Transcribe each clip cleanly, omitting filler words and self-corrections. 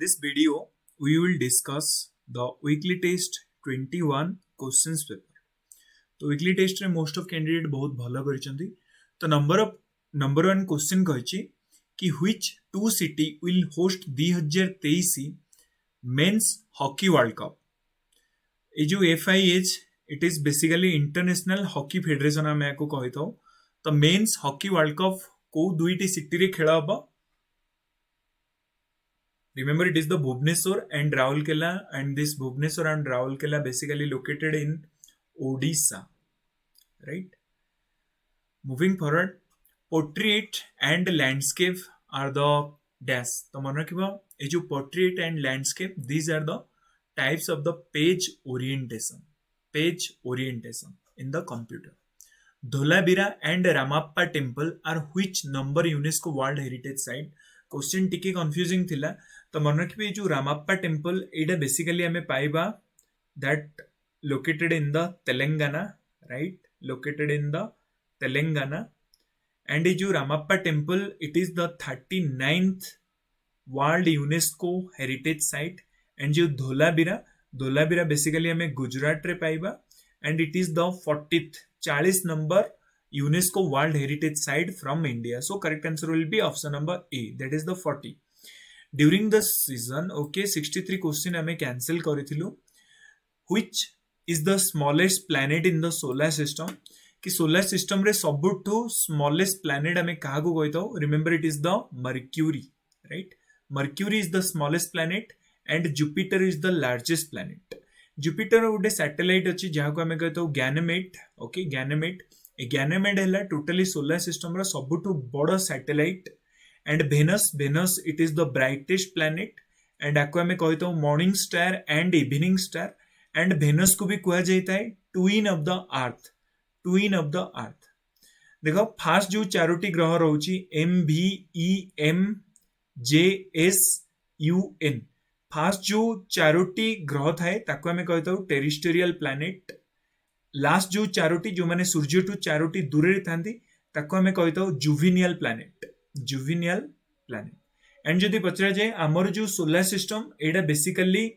this video, we will discuss the weekly test 21 questions paper. तो weekly test रे most of candidate बहुत भलो करिसंती. तो number one question कहिछि कि which two city will host 2023 men's hockey world cup. ये जो FIH it is basically international hockey federation आमे याको कहितो. तो men's hockey world cup को दुईटी सिटी रे खेला हबा. Remember, it is the Bhubaneswar and Raulkela, and this Bhubaneswar and Raulkela basically located in Odisha, right? Moving forward, portrait and landscape are the dash. तो मन रखिबा ए जो portrait and landscape, these are the types of the page orientation in the computer. Dholabira and Ramappa temple are which number UNESCO World Heritage Site? Question टिके confusing थिला. तो मन रखिबे जो Ramappa temple एटा basically हमें पाइबा that located in the Telangana, right? Located in the Telangana. And ये जो Ramappa temple it is the 39th world UNESCO heritage site. And जो धोलाबीरा बेसिकली हमें गुजरात रे पाइबा and it is the 40th number UNESCO World Heritage Site from India. So correct answer will be option number A, that is the 40. During the season, okay, 63 question हमें cancel करिथिलु. Which is the smallest planet in the solar system? कि solar system रे सबुठु smallest planet हमें काहाको कहितो? Remember, it is the Mercury, right? Mercury is the smallest planet and Jupiter is the largest planet. Jupiter गोटे satellite अछि जहाको हमें कहितो Ganymede, okay, Ganymede. Ganymede है totally solar system रा सबुठु बड़ satellite. And Venus it is the brightest planet and आको हमें कहता हूँ morning star and evening star. And Venus को भी कहा जाता है ट्विन ऑफ द अर्थ. देखो फास्ट जो चारोटी ग्रह रोची MVEMJSUN, फास्ट जो चारोटी ग्रह थाए ताको हमें कहता हूँ टेरिस्टेरियल प्लैनेट. लास्ट जो चारोटी जो माने सूर्य टू चारोटी दूर रे थांती ताको हमें कहता हूँ जुविनियल प्लैनेट. एंड जदि पचरा जाए आमर जो सोलर सिस्टम एटा बेसिकली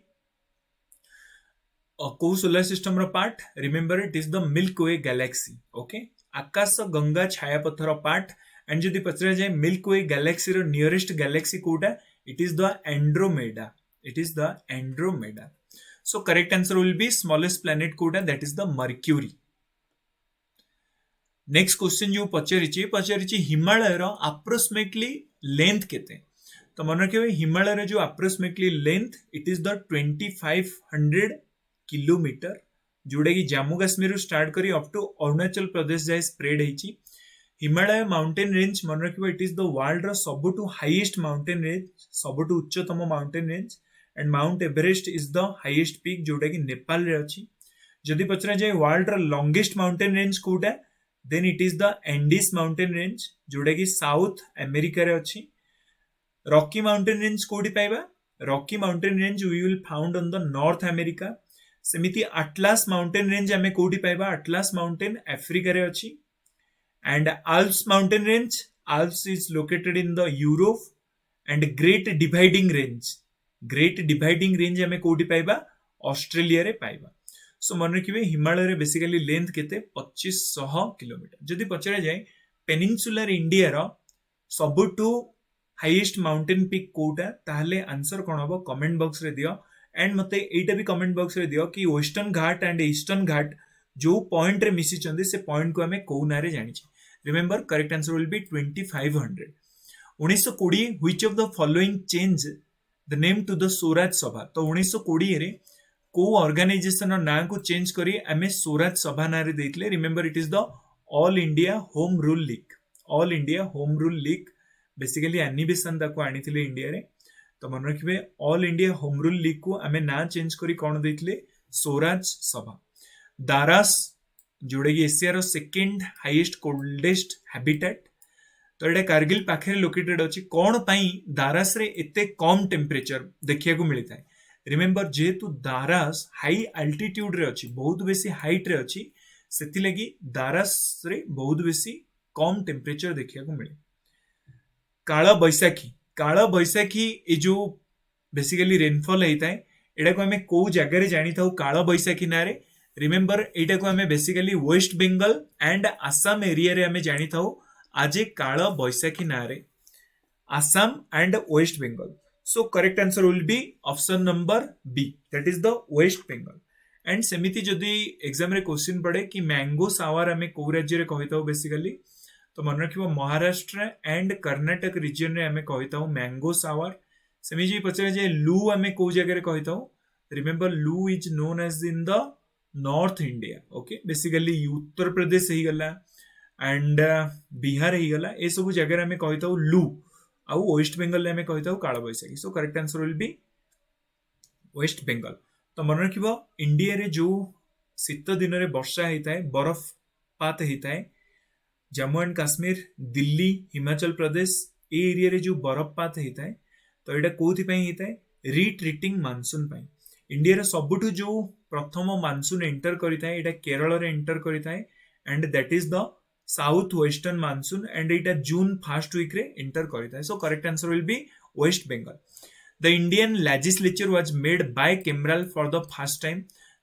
को सोलर सिस्टम रो part. Remember, it is the Milky Way galaxy, okay, Akash Ganga छायापथर पार्ट. एंड जदि पचरा जाए मिल्की वे गैलेक्सी रो नियरेस्ट गैलेक्सी कोटा, it is the Andromeda. So correct answer will be smallest planet कोटा, that is the Mercury. Next question जो पचारिची हिमालय रो approximately length केते. तो मन रखिबे हिमालय रो जो approximately length it is the 2500 kilometre, जोड़ा कि जम्मू काश्मीर रो स्टार्ट करी अप टू अरुणाचल प्रदेश जाए स्प्रेड हेची. हिमालय माउंटेन रेंज मन रखिबे इट इज द वर्ल्ड रो सबुठु हाईएस्ट माउंटेन रेंज, सबुठु उच्चतम mountain range. And Mount Everest is the highest peak जोटा कि नेपाल रे अछि. जदि पचरा जाए वर्ल्ड रो लॉन्गेस्ट माउंटेन रेंज कोटा, then it is the Andes mountain range जोटा कि साउथ अमेरिका रे अछि. रॉकी माउंटेन रेंज कोडी पाइबा? Rocky mountain range we will found on the North America. सेमिति अटलास माउंटेन रेंज हमें कोडी पाइबा? अटलास माउंटेन अफ्रीका रे अछि. And Alps mountain range, Alps is located in the Europe. And Great Dividing Range हमें कोडी पाइबा? ऑस्ट्रेलिया रे पाइबा. सो मन रखिबे हिमालय रे बेसिकली लेंथ केते 2500 किलोमीटर. जदि पचरा जाए पेनिनसुलर इंडिया रो सबुठु हाईएस्ट माउंटेन पीक कोटा, ताहले आंसर कोन हबो कमेंट बॉक्स रे दियो. एंड मते एटा भी कमेंट बॉक्स रे दियो कि वेस्टर्न घाट एंड ईस्टर्न घाट जो पॉइंट रे मिसी चंदी से पॉइंट को हमें को नारे जानि छी. Remember, correct answer will be 2500. 1920 which of the following change the name to the Swaraj Sabha. तो 1920 रे को ऑर्गेनाइजेशन ना को चेंज करी हमें स्वराज सभा ना रे देइतले. Remember, it is the all India home rule league. Basically animation ताको आनिथिले इंडिया रे. तो मन रखिबे all India home rule league को हमें ना चेंज करी कोन देइतले? स्वराज सभा. दारास जोड़े कि एशिया रो सेकंड हाईएस्ट कोल्डेस्ट हैबिटेट. तो एटा कारगिल पाखे लोकेटेड अछि. कोन पई दारास रे एते कम टेम्परेचर देखिया को मिलता है? रिमेंबर, जेहेतु दारास हाई अल्टीट्यूड रे अछि, बहुत बेसी हाइट रे अछि, सेति लगी दारास रे बहुत बेसी कम टेम्परेचर देखिया को मिले. काला बैसाखी ए जो बेसिकली रेनफॉल होता है एटा को आम कौ जगार जानी था काल बैशाखी ना रिमेम्बर एटा को आम basically West Bengal and Assam area रे आम जानी था आज काल बैशाखी ना Assam and West Bengal. So correct answer will be option number B, that is the West Bengal. And सेमिति जदि एग्जाम रे क्वेश्चन पड़े कि मैंगो सावर आम कौ राज्य रे कहिताउ बेसिकली तो मन रखिबो महाराष्ट्र एंड कर्नाटक रीजन रे आम कहिताउ मैंगो सावर. सेमिति पचरे जे लू आम कौ जगह रे कहिताउ remember loo is known as in the north India. Okay basically Uttar Pradesh ही गला एंड बिहार ही गला ए सब जगह रे आम कहिताउ लू आउ वेस्ट बेंगल आम कहिताउ Kal Baishakhi. So correct answer will be West Bengal. तो मन रखिबो इंडिया रे जो शीत दिन रे वर्षा होता है बरफपात होता है Jammu and Kashmir Delhi Himachal Pradesh A area रे जो बरफपात होता है तो यहाँ कौथि होता है रिट्रीटिंग मानसून पाई. इंडिया रे सबुठु जो प्रथम मानसून एंटर करता है यहाँ केरल रे एंटर करता है and that is the south western monsoon and यहाँ जून फर्स्ट वीक रे एंटर करता है. So correct answer will be West Bengal. The Indian legislature was made bicameral for the first time.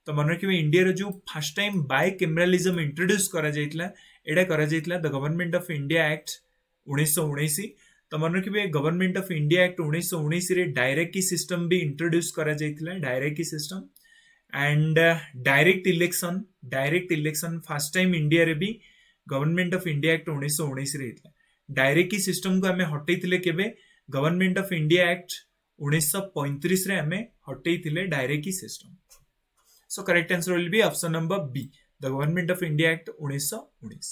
तो मन रखिए इंडिया रे जो फर्स्ट टाइम बाइकेमरालिज्म इंट्रोड्यूस करा जाइतला एडा करा जाइतला the government of India act 1979. तो मन रखिए गवर्नमेंट ऑफ इंडिया एक्ट 1979 रे डायरेक्ट सिस्टम भी इंट्रोड्यूस करा जाइतला direct system and direct election first time India रे भी गवर्नमेंट ऑफ इंडिया एक्ट 1979 रे हितला. डायरेक्ट सिस्टम को हमें हटैथिले केबे गवर्नमेंट ऑफ इंडिया एक्ट 1935 रे हमें हटैथिले direct system. So correct answer will be option number B the government of India act 1919.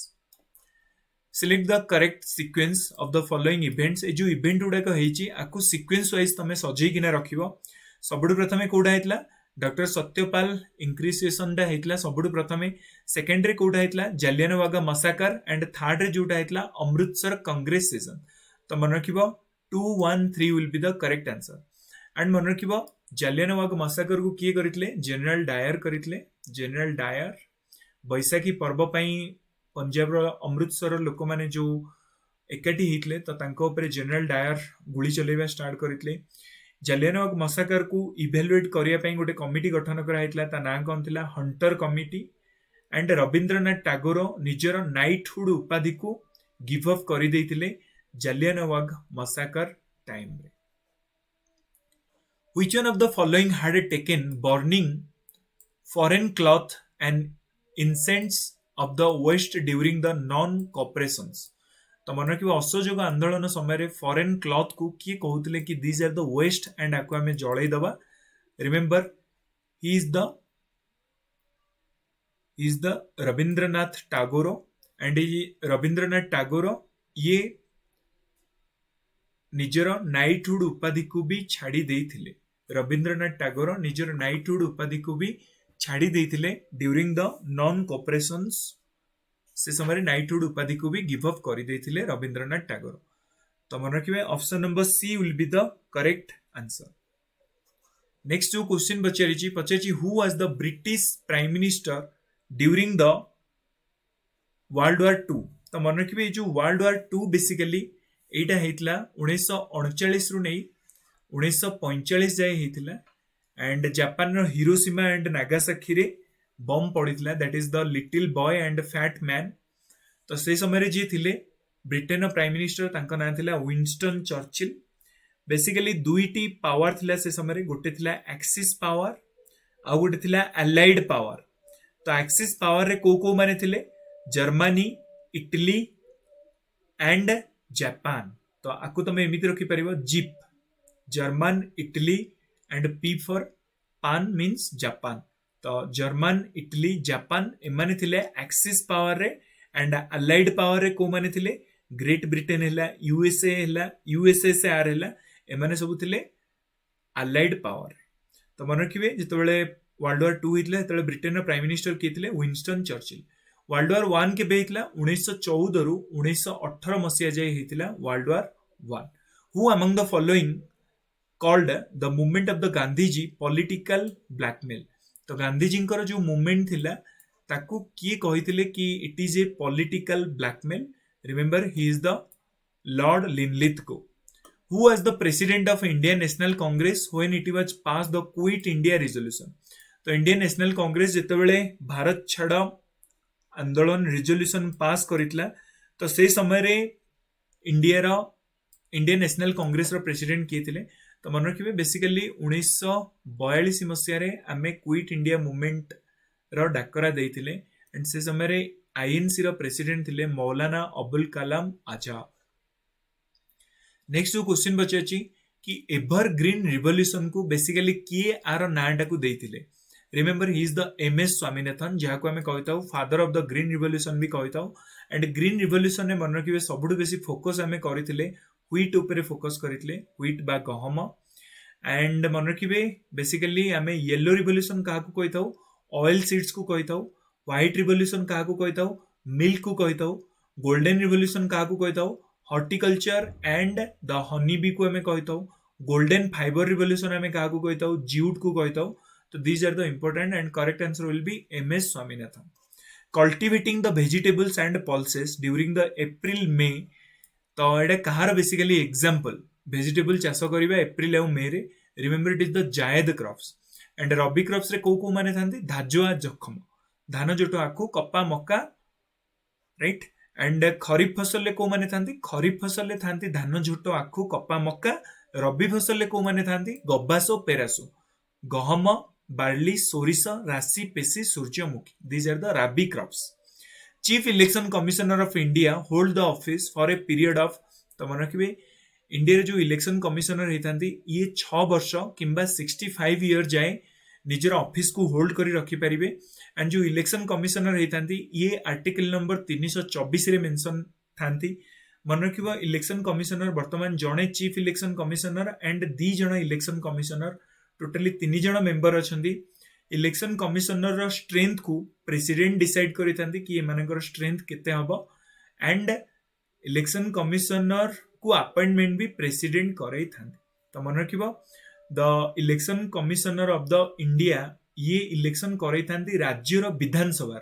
Select the correct sequence of the following events. A जो event गुड़ाक होईची आकु सीक्वेंस वाइज तमे सजै किना रखिबो. सबुठु प्रथमे कोडा हेतला डॉक्टर सत्यपाल इंक्रिसिएशन टा हेतला सबुठु प्रथमे. सेकेंड रे कोडा हेतला जालियानवाग मसाकर एंड थर्ड रे जोटा हेतला अमृतसर कांग्रेस सेशन. तो मन रखिबो 2, 1, 3 will be the correct answer. And मन रखिबो जालियानवाग मसाकर को किए करथिले जनरल डायर करथिले. जनरल डायर बैसाखी पर्व पई पंजाब रो अमृतसर लोक माने जो एकाठी हितले तो तांको ऊपर जनरल डायर गुली चलेबा स्टार्ट करथिले. जालियानवाग मसाकर को इवैल्यूएट करिया पई गोटे कमिटी गठन करा हितला ता नाम कोन थिला Hunter committee. And Rabindranath Tagore निजर नाइटहुड उपाधि को गिव अप करि दैथिले जालियानवाग मसाकर टाइम रे. Which one of the following had taken burning foreign cloth and incense of the West during the non-cooperations? तो मन रखिबो असहयोग आंदोलन समय फॉरेन क्लॉथ को किए कहउतले कि this are the west and आको हमें जळै दबा. Remember he is the Rabindranath Tagore and Rabindranath Tagore ये निजर नाइटहुड उपाधि को भी छाड़ी देइथिले. रविंद्रनाथ टैगोर निजर नाइटहुड उपाधि को भी छाड़ी देइथिले ड्यूरिंग द नॉन कोऑपरेशंस. से समय नाइटहुड उपाधि को भी गिव अप करि देइथिले रविंद्रनाथ टैगोर. तो मन रखिबे option number C will be the correct answer. Next जो क्वेश्चन पचारिची who was the British prime minister during the world war 2. तो मन रखिबे जो वर्ल्ड वॉर 2 बेसिकली एटा हेतला 1939 रु नै 1945 जाए हेतला एंड जापान रो हिरोशिमा एंड नागासाकी रे बम पड़ितला that is the little boy and fat man. तो से समय रे जे थिले ब्रिटेन प्राइम मिनिस्टर तांका नाम थिला विंस्टन चर्चिल. बेसिकली दुईटी पावर थिला से समय रे गोटे थिला एक्सिस पावर आ गोटे थिला अलाइड पावर. तो एक्सिस पावर रे को माने थिले जर्मनी इटली एंड जापान. तो आपको तुम एमती रखिपर जिप German Italy and P for pan means Japan. तो जर्मन इटली जापान एमाने थिले एक्सिस पावर रे एंड अलाइड पावर रे को माने थिले ग्रेट ब्रिटेन हैला यूएसए हैला यूएसएसआर हैला एमाने सब थिले अलाइड पावर. तो मन रखिबे जेतेबेले वर्ल्ड वॉर 2 हितले तेबेले ब्रिटेन रो प्राइम मिनिस्टर के थिले विंस्टन चर्चिल. वर्ल्ड वॉर 1 के बेहितला 1914 रु 1918 मसिया जाय हितला world war 1. Who among the following called the movement of the Gandhiji political blackmail. तो गांधीजी जो मूवमेंट थिला ताकू किए कहिथिले कि it is a political blackmail. Remember he is the lord Linlithgow. who was the president of Indian National Congress when it was passed the Quit India resolution? तो Indian national Congress जितेबाला Bharat छाड़ आंदोलन resolution pass करथिला तो से समय रे Indian national Congress रो president किए थिले तो मन रखिबे बेसिकली 1942 मसिया रे आमे क्विट इंडिया मूवमेंट रो डाकरा देइथिले एंड से समय रे आईएनसी रो प्रेसिडेंट थिले मौलाना अबुल कलाम आजाद। नेक्स्ट जो क्वेश्चन बचे कि एवरग्रीन रिवोल्यूशन को बेसिकली किए आर नाटा को देइथिले। Remember he is the MS Swaminathan जहाँ को आम कही father of the green revolution भी कही एंड ग्रीन रिवोल्यूशन में मन रखिए सबुठ बेसी फोकस आम करते व्हीट उपर फोकस करते व्हीट बा गहम एंड मन रखिए बेसिकली आम येलो रिवोल्यूशन क्या कही था ऑयल सीड्स को कही था व्हाइट रिवोल्यूशन क्या कही था मिल्क को कही था गोल्डन रिवोल्यूशन क्या कही था horticulture and the honey bee को आम कही था गोल्डन फाइबर रिवोल्यूशन आम क्या कही था ज्यूट को कही था। तो these are the important and correct answer will be MS Swaminathan. Cultivating the vegetables and pulses during the April May तो एटा कहार बेसिकली एग्जांपल वेजिटेबल चाष करिबा एप्रिल और मे रे रिमेंबर इट इज द जायद क्रॉप्स एंड रबी क्रॉप्स रे को माने थांती धाजुआ जखम धान जोटो आखु कपा मक्का राइट एंड खरीफ फसल ले को माने थांती खरीफ फसल ले थांती धान झोटो आखु कपा मक्का रबी फसल ले को माने थांती गब्बासो पेरासो गहम बार्ली सोरिष राशि पेशी सूर्यमुखी these are the rabi crops. Chief election commissioner of India hold the office for a period of तो मन रखिए इंडिया जो इलेक्शन कमिशनर होता ये 6 वर्ष किंबा 65 ईयर जाए निजर ऑफिस को होल्ड करी रखी पारिबे एंड जो इलेक्शन कमिशनर होता ये आर्टिकल नंबर 324 रे मेंशन थांती। मन रखिबा इलेक्शन कमिशनर वर्तमान जणे चीफ इलेक्शन कमिशनर एंड 2 जण इलेक्शन कमिशनर टोटली 3 जण मेंबर अछंती। इलेक्शन कमिशनर रो स्ट्रेंथ को प्रेसिडेंट डिसाइड करितांती कि एमानकर स्ट्रेंथ केते हबो एंड इलेक्शन कमिशनर को अपॉइंटमेंट भी प्रेसिडेंट करई थांती। तो मन रखिबो the election commissioner of the India ये इलेक्शन करई थांती राज्य रो विधानसभा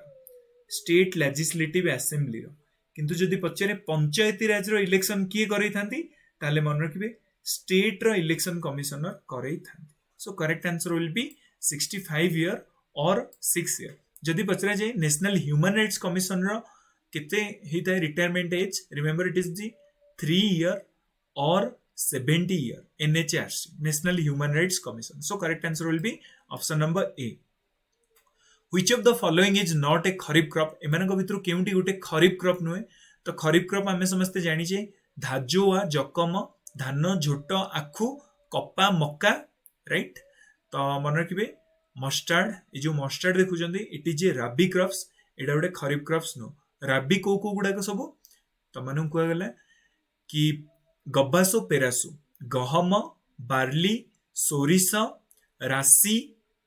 स्टेट लेजिस्लेटिव असेंबली रो किंतु जदि पछरे पंचायती राज रो इलेक्शन किए करई थांती ताले मन रखिबे स्टेट रो इलेक्शन कमिशनर करई थांती। So correct answer will be 65 year और 6 ईयर। जदि पचरा जाए नेशनल ह्यूमन राइट्स कमिशन रो केते हेता है retirement age remember it is the 3 year और 70 year NHRC national human rights commission. So correct answer will be option number A. Which of the following is not a kharif crop एमानक भितरु केउंटी गोटे खरीफ crop नुहे तो खरीफ क्रॉप आमे समस्त जानि जे धाजोआ जकम धान झोट आखु कपा मक्का राइट। तो मन रखिए मस्टार्ड ये जो मस्टार्ड देखुं it is a rabi crops एटा गोटे खरीफ क्रॉप्स नो रबी को गुड़ाक सब तो मन कहगला कि गब्बासो पेरासो गहम बार्ली सोरिष राशि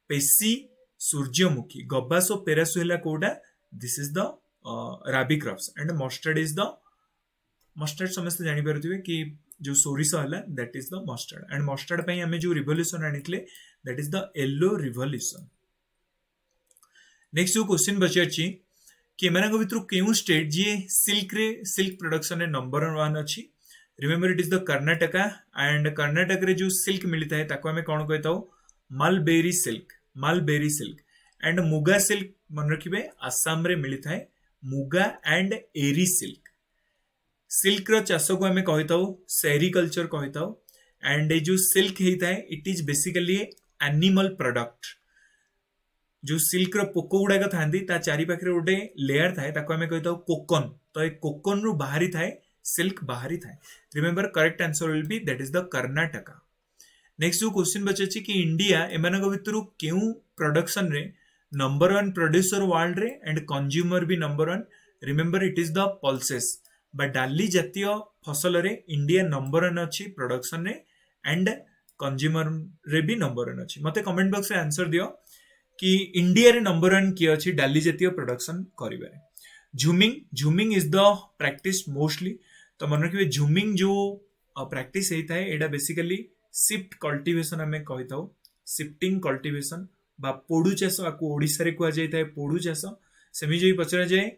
पेशी सूर्यमुखी गब्बासो पेरासो है कोटा this is the rabi crops and mustard is the mustard समस्त जानी पारे कि जो सोरिष है that is the mustard and mustard पे आमे जो रिवोल्यूशन आनिथिले that is the yellow revolution. Next जो क्वेश्चन बची अछि कि एमानक भितरु केउ स्टेट जे सिल्क प्रोडक्शन रे नंबर 1 अछि remember it is the Karnataka and Karnataka रे जो सिल्क मिलता है ताको आमे कोन कहताओ mulberry silk and muga silk मन रखिबे आसाम रे मिलता है मुगा एंड एरी सिल्क रो चाष को आमे कहिताओ सेरिकल्चर कहिताओ एंड जो सिल्क होता है it is basically animal product जो सिल्क रो पोको गुड़ाक था चारि पाखे गोटे लेयर थाए ताको आमे कहिताओ कोकन तो ए कोकन रु बाहरी थाए सिल्क बाहरी थाए remember correct answer will B that is the Karnataka. Next जो क्वेश्चन बचे कि इंडिया एमानक भितरु केउ प्रोडक्शन रे नंबर 1 प्रोड्यूसर वर्ल्ड रे एंड कंज्यूमर भी number 1 remember it is the pulses बा डाली जातीय फसल रे इंडिया नंबर 1 अच्छी प्रोडक्शन रे एंड कंज्यूमर रे भी नंबर 1 अच्छी। मते कमेंट बॉक्स रे आंसर दियो कि इंडिया रे नंबर 1 किए अच्छी डाली जातीय प्रोडक्शन करिबारे। Jhuming is the practice mostly तो मन रखिए झूमिंग जो प्रैक्टिस होता है एटा बेसिकली शिफ्ट कल्टीवेशन आमे कहिताओ शिफ्टिंग कल्टीवेशन बा पोडू चाष आकु ओडिसा रे कुआ जायता है पोडू चाष सेमि जो पचरा जाए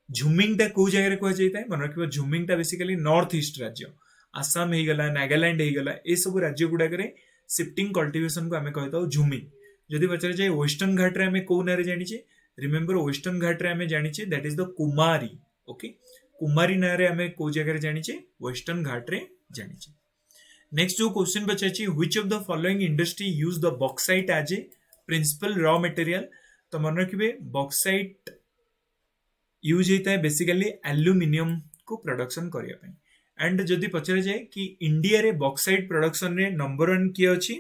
झूमिंग टा को जगह कह जाए मन रखिए झूमिंग टा बेसिकली नॉर्थ ईस्ट राज्य आसाम हो गला, नागालैंड हो गला, ए सब राज्य गुड़ाक शिफ्टिंग कल्टिवेशन को आम कही झुमिंग। जदि पचार जाए वेस्टर्न घाट रे आम कौ ना जानिचे, रिमेंबर वेस्टर्न घाट रे आम जानिचे that is the Kumari. Okay, Kumari ना रे आम को जगह जानिचे, वेस्टर्न घाट रे जानिचे। नेक्स्ट जो क्वेश्चन पचार, which of the following industry use the bauxite as a principal raw material. तो मन रखिए बॉक्साइट यूज होता है बेसिकली एल्यूमिनियम को प्रोडक्शन करने। एंड जदि पचरा जाए कि इंडिया रे बॉक्साइट प्रोडक्शन रे नंबर 1 किए अच्छी,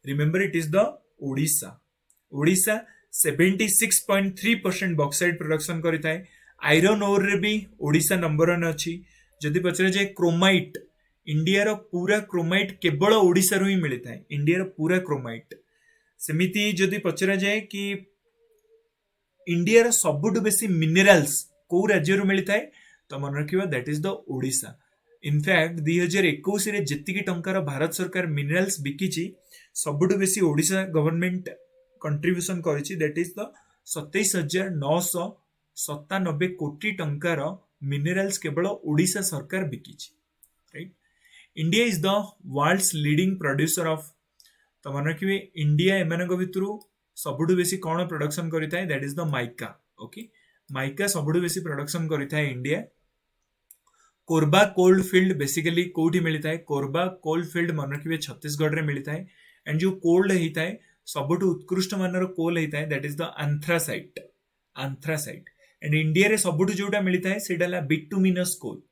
remember it is the Odisha. Odisha 76.3% bauxite production करता है। आयरन ओर रे भी ओडिशा नंबर 1 अच्छी। जदि पचरा जाए क्रोमाइट, इंडिया रो पूरा क्रोमाइट केवल ओडिशा रो ही मिलता है, इंडिया रो पूरा क्रोमाइट। सेमिति जदि पचरा जाए कि इंडिया रो सबुठु बेसी मिनरल्स को राज्य रो मिलता है, तो मन रखिबा that is the Odisha. In fact 2021 रे जेतिकी टंकार भारत सरकार मिनरल्स बिकिची, सबुठु बेसी ओडिशा गवर्नमेंट कंट्रीब्यूशन करिछि, दैट इज द 27,997 कोटी टंकार मिनरल्स केवल ओडिशा सरकार बिकिछि, right. India is the world's leading producer of, तो मन रखिए इंडिया एमानक भितरु सबुठु बेसी कौन प्रोडक्शन करता है, that is the mica. Okay, mica सबुठु बेसी प्रोडक्शन करता है India. Korba coal field basically कोठी मिलता है, कोरबा कोल्ड फील्ड मन रखिए छत्तीसगढ़ रे मिलता है। एंड जो कोल्ड होता है सबुठु उत्कृष्ट मानर कोल होता है, that is the anthracite, anthracite. And India रे सबुठु जोटा मिलता है सेटा ला bituminous coal,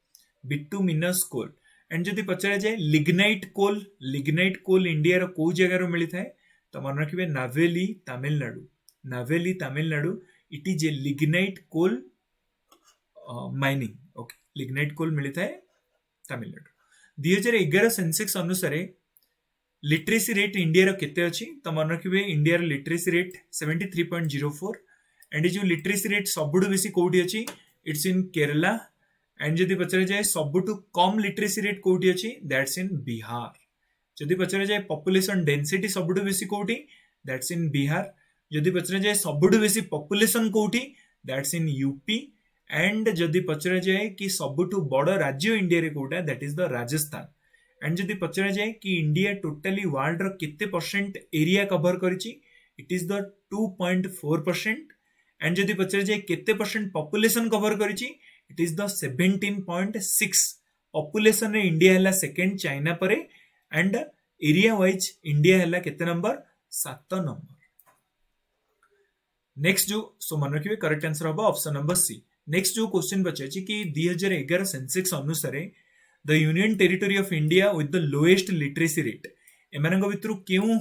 bituminous coal. And जदि पचरा जाए lignite coal, lignite coal India रो को जगह रो मिलता है, तो मन रखिए Neyveli Tamil Nadu, Neyveli Tamil Nadu. It is a lignite coal mining. Okay, lignite coal मिलता है तमिलनाडु। 2011 सेंसेक्स अनुसार लिटरेसी रेट इंडिया रो केते अछि, तो मन रखिए India row literacy rate 73.04। And जो लिटरेसी रेट सबुठु बेसी कोठी अछि, इट्स इन केरला। एंड जदि पचरा जाए सबुठु कम लिटरेसी रेट कोठी अछि, दैट्स इन बिहार। जदि पचरा जाए पॉपुलेशन डेंसिटी सबुठु बेसी कोठी, दैट्स इन बिहार। जदि पचरा जाए सबुठु बेसी पॉपुलेशन कोठी, दैट्स इन यूपी। एंड जदि पचरा जाए कि सबुठु बड़ राज्य इंडिया रे कोटा, that is the Rajasthan. And जदि पचरा जाए कि इंडिया टोटली वर्ल्ड रो केते परसेंट एरिया कवर करिछि, इट इज द 2.4%। एंड जदि पचरा जाए केते परसेंट पॉपुलेशन कवर करिछि, इट इज द 17.6। पॉपुलेशन रे इंडिया हला सेकंड चाइना परे। एंड एरिया वाइज इंडिया हला केते नंबर, 7 नंबर। नेक्स्ट जो सो मन रखिए करेक्ट आंसर होबा ऑप्शन नंबर सी। नेक्स्ट जो क्वेश्चन बचे कि 2011 सेंसेक्स अनुसार the union territory of India with the lowest literacy rate, एमानक भितरु क्यों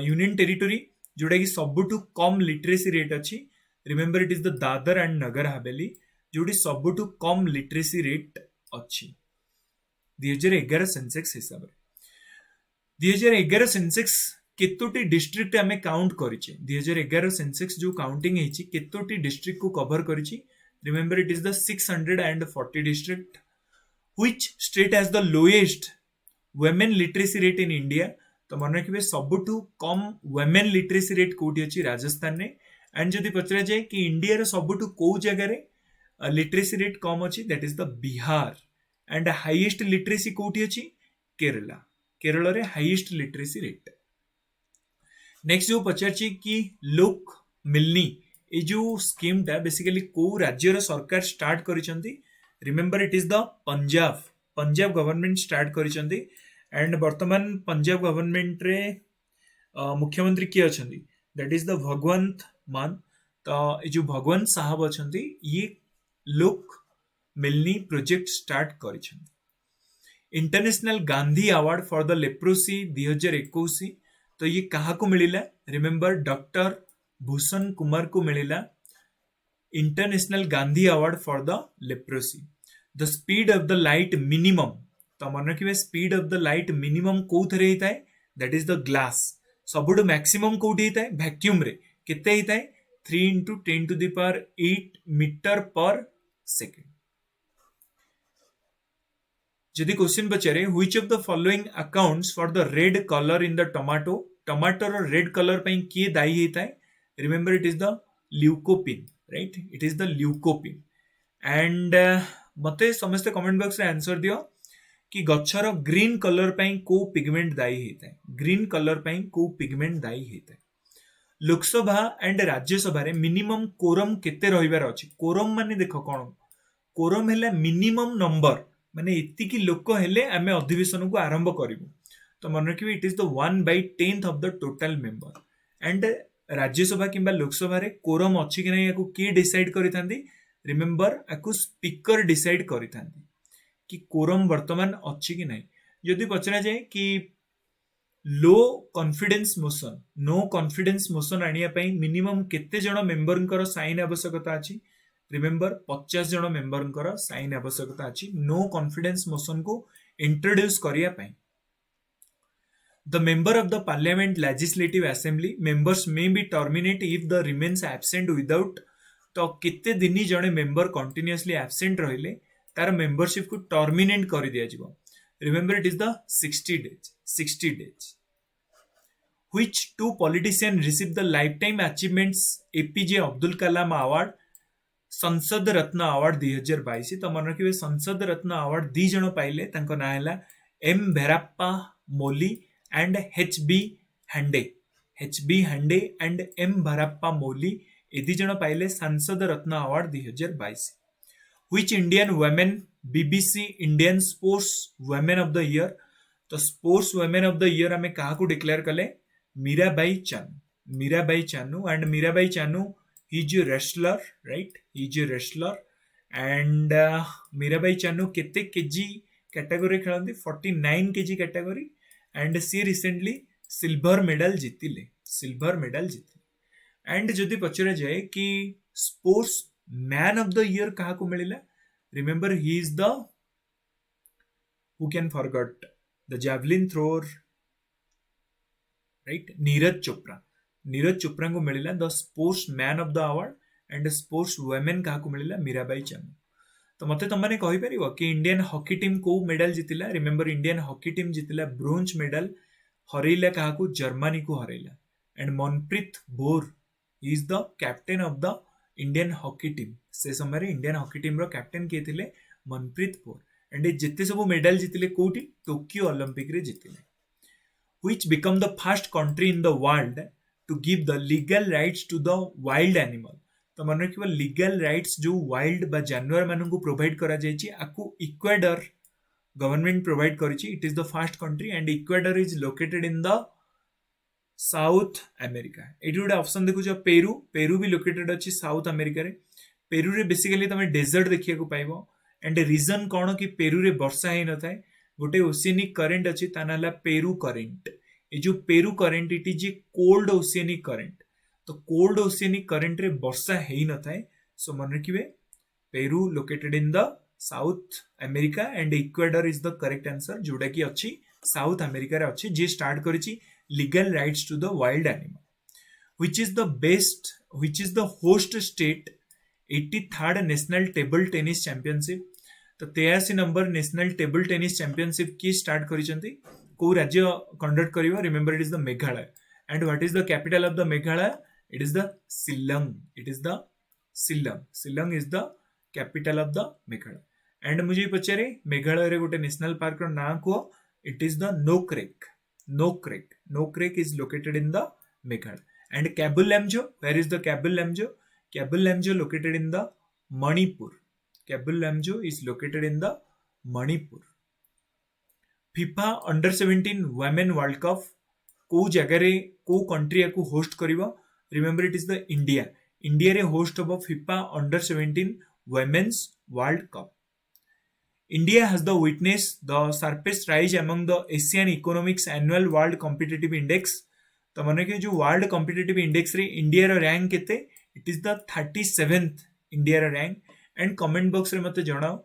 यूनियन टेरिटोरी जोटा कि सबुठु कम लिटरेसी रेट अछि, remember it is the Dadra and Nagar Haveli, जोटी सबुठु कम लिटरेसी रेट अछि 2011 सेंसेक्स हिसाब रे। 2011 सेंसेक्स केतोटी डिस्ट्रिक्ट आमे काउंट करिछि, 2011 सेंसेक्स जो काउंटिंग हेछि केतोटी डिस्ट्रिक्ट को कवर करिछि, remember it is the 640 district. Which state has the lowest women literacy rate in India, तो मन रखिबे सबुठु कम वुमेन लिटरेसी रेट कोठी अछि, राजस्थान ने। एंड जदि पचरा जाए कि इंडिया रे सबुठु को जगह रे लिटरेसी रेट कम अछि, that is the Bihar. And highest literacy कोठी अछि, केरला, केरल रे हाईएस्ट लिटरेसी रेट। नेक्स्ट जो पचारछि कि लोक मिलनी ए जो स्कीम टा बेसिकली को राज्य रे सरकार स्टार्ट करिसंती, remember it is the Punjab, Punjab government start करिसंती। एंड वर्तमान पंजाब गवर्नमेंट रे मुख्यमंत्री किए अछंती, that is the Bhagwant Mann. तो जो भगवंत साहब अछंती ये लोक मिलनी प्रोजेक्ट स्टार्ट करिसंती। International Gandhi award for the leprosy 2021, तो ये कहा को मिलिला, रिमेंबर डॉक्टर भूषण कुमार को मिलिला international Gandhi award for the leprosy. The speed of the light minimum, तो मन रखिए speed of the light minimum को थरे होता है, दैट इज द ग्लास। सबुठु मैक्सिमम कोठी होता है, वैक्यूम रे केते होता है, 3 × 10⁸ मीटर पर सेकेंड। जदि क्वेश्चन पचारे which of the following accounts for the red colour in the tomato, टमाटर रेड कलर पे किए दायी होता है, remember it is the lycopene, right, it is the lycopene. And मते समस्त कमेंट बॉक्स रे आंसर दियो कि गच्छर ग्रीन कलर पई को पिगमेंट दायी होता है, ग्रीन कलर पई को पिगमेंट दायी होता है। लोकसभा एंड राज्यसभा रे मिनिमम कोरम केते रहिबार अछि। कोरम माने देखो कोन, कोरम हेला मिनिमम नंबर, माने इतिकी लोक हेले आमे अधिवेशन को आरंभ करिवु। तो मन रखिबे it is the 1/10 of the total member. And Rajya Sabha किंबा लोकसभा रे कोरम अछि कि नै याकू के डिसाइड करिथांदी, रिमेंबर याकू स्पीकर डिसाइड करिथांदी कि कोरम वर्तमान अछि कि नै। यदि पचरा जाए कि low confidence motion, no confidence motion आनिया पई मिनिमम केते जण मेंबर साइन आवश्यकता अछि, रिमेंबर 50 जण मेंबर साइन आवश्यकता अछि नो कॉन्फिडेंस मोशन को इंट्रोड्यूस करिया पई। The member of the parliament legislative assembly members may be terminated if the remains absent without, तो केते दिनी जणे मेंबर कंटिन्यूअसली एब्सेंट रहिले तार मेंबरशिप को टर्मिनेट कर दिया जिवो। Remember it is the 60 days, 60 days. Which two politicians received the lifetime achievements APJ Abdul Kalam award, संसद रत्न अवार्ड 2022। तो मन रखिबे संसद रत्न अवार्ड दी जण पाइले, तांको ना हैला M Veerappa Moily and HB Hande, HB Hande and M Veerappa Moily ए दी जण पाइले Sansad Ratna award 2022। Which Indian women BBC Indian sports women of the year, तो sports women of the year आमे काहा को डिक्लेयर कले, Mirabai Chanu, Mirabai Chanu. And Mirabai Chanu he is wrestler, right, he is wrestler. And Mirabai Chanu केते केजी कैटेगरी खेलंती, 49 KG category. And C recently silver medal जीतिले, silver medal जीतिले। And जदि पचरा जाए कि sportsman of the year कहा को मिलिला, remember he is the, who can forget, the javelin thrower, right, Neeraj Chopra. Neeraj Chopra को मिलिला the sportsman of the award. And sportswomen कहा को मिलिला, मीराबाई चानू। तो मते तमने कहि परिबो कि इंडियन हॉकी टीम को मेडल जीतिला, रिमेंबर इंडियन हॉकी टीम जीतिला ब्रोंज मेडल, हरैला कहा को, जर्मनी को हरैला। एंड मनप्रीत भोर is the captain of the Indian hockey team. से समय इंडियन हॉकी टीम रो कैप्टन किए थिले, मनप्रीत भोर। एंड जिते सब मेडल जीतिले कोठी, टोक्यो ओलंपिक रे जीतिले। Which become the first country in the world to give the legal rights to the wild animal। तो मन रखिबा लीगल राइट्स जो वाइल्ड बा जानवर मानन को प्रोवाइड करा जायछि, आकु इक्वाडोर गवर्नमेंट प्रोवाइड करिछि। It is the first country and Ecuador is located in the South America. एटी गोटे ऑप्शन देखुछ पेरू, पेरू भी लोकेटेड अछि साउथ अमेरिका रे। पेरू रे बेसिकली तमे डेजर्ट देखिया को पाइबो। एंड रीजन कोन कि पेरू रे वर्षा हे न थाए, गोटे ओशियनिक करेंट अछि ता नाला पेरू करेंट। ए जो Peru current it is a cold oceanic current. तो कोल्ड ओशियनिक करेंट रे वर्षा हे न थाए। सो मन रखिबे Peru located in the South America and Ecuador is the correct answer, जोटा कि अछि साउथ अमेरिका रे अछि, जे स्टार्ट करिछि legal rights to the wild animal. Which is the best, which is the host state 83rd national table tennis championship. तो 83 number national table tennis championship की start करिसेंती, को राज्य कंडक्ट करिवो, remember it is the Meghalaya. And what is the capital of the Meghalaya, it is the Shillong, it is the Shillong, Shillong is the capital of the Meghalaya. And मुझे पचारे मेघालय रे गोटे नेशनल पार्क रो नाम को, it is the Nokrek, Nokrek, Nokrek is located in the Meghalaya. And Keibul Lamjao, where is the Keibul Lamjao, Keibul Lamjao located in the Manipur, Keibul Lamjao is located in the Manipur. FIFA under 17 women world cup को जगह रे को कंट्री को होस्ट करिवो, remember it is the India. India रे host होबो FIFA under 17 women's world cup. India has the witnessed the sharpest rise among the Asian economics annual world competitive index। तो माने कि जो वर्ल्ड कॉम्पिटिटिव इंडेक्स रे India रो rank केते, it is the 37th India रो rank. And comment box रे मते जणाओ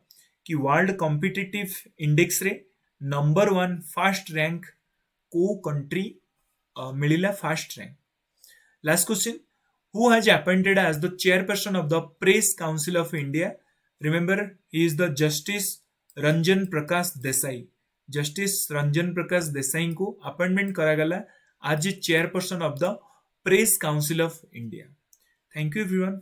कि वर्ल्ड कॉम्पिटिटिव इंडेक्स रे नंबर 1 फर्स्ट रैंक को कंट्री मिलिला first rank. Last question, who has appointed as the chairperson of the press council of India, remember he is the justice Ranjan Prakash Desai. Justice Ranjan Prakash Desai को appointment करा गला आज chairperson of the press council of India. Thank you everyone.